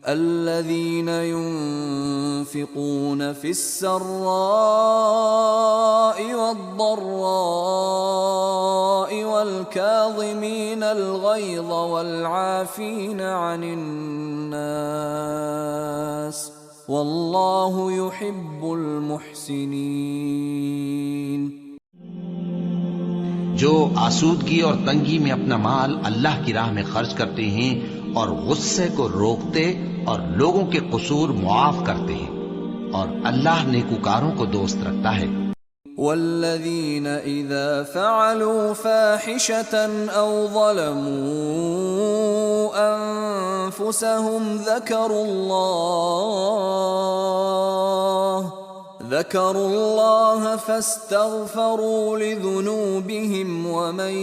الذين ينفقون في السراء والضراء والكاظمين الغيظ والعافين عن الناس والله يحب المحسنين. جو آسودگی اور تنگی میں اپنا مال اللہ کی راہ میں خرچ کرتے ہیں اور غصے کو روکتے اور لوگوں کے قصور معاف کرتے ہیں، اور اللہ نیکوکاروں کو دوست رکھتا ہے. والذین اذا فعلوا فاحشة او ظلموا انفسهم ذكروا الله فاستغفروا لذنوبهم ومن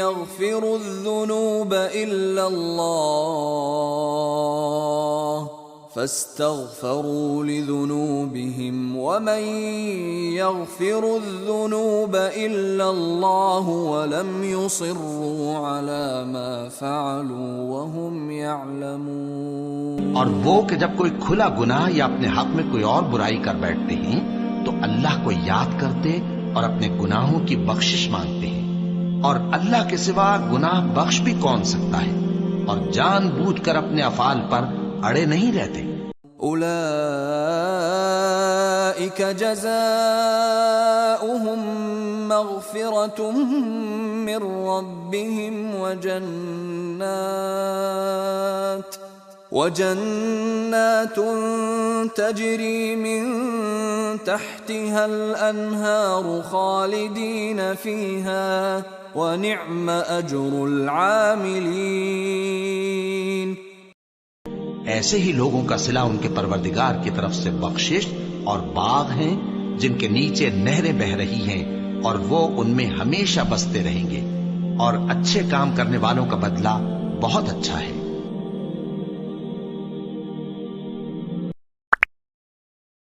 يغفر الذنوب إلا الله ولم يصروا على ما فعلوا وهم يعلمون. اور وہ کہ جب کوئی کھلا گناہ یا اپنے حق میں کوئی اور برائی کر بیٹھتے ہیں تو اللہ کو یاد کرتے اور اپنے گناہوں کی بخشش مانگتے ہیں، اور اللہ کے سوا گناہ بخش بھی کون سکتا ہے، اور جان بوجھ کر اپنے افعال پر اڑے نہیں رہتے. اولئک جزاؤہم مغفرۃ من ربہم وجنات تجری من تحتها الانہار خالدین فیہا ونعم اجر العاملین. ایسے ہی لوگوں کا صلہ ان کے پروردگار کی طرف سے بخشش اور باغ ہیں جن کے نیچے نہریں بہ رہی ہیں، اور وہ ان میں ہمیشہ بستے رہیں گے، اور اچھے کام کرنے والوں کا بدلہ بہت اچھا ہے.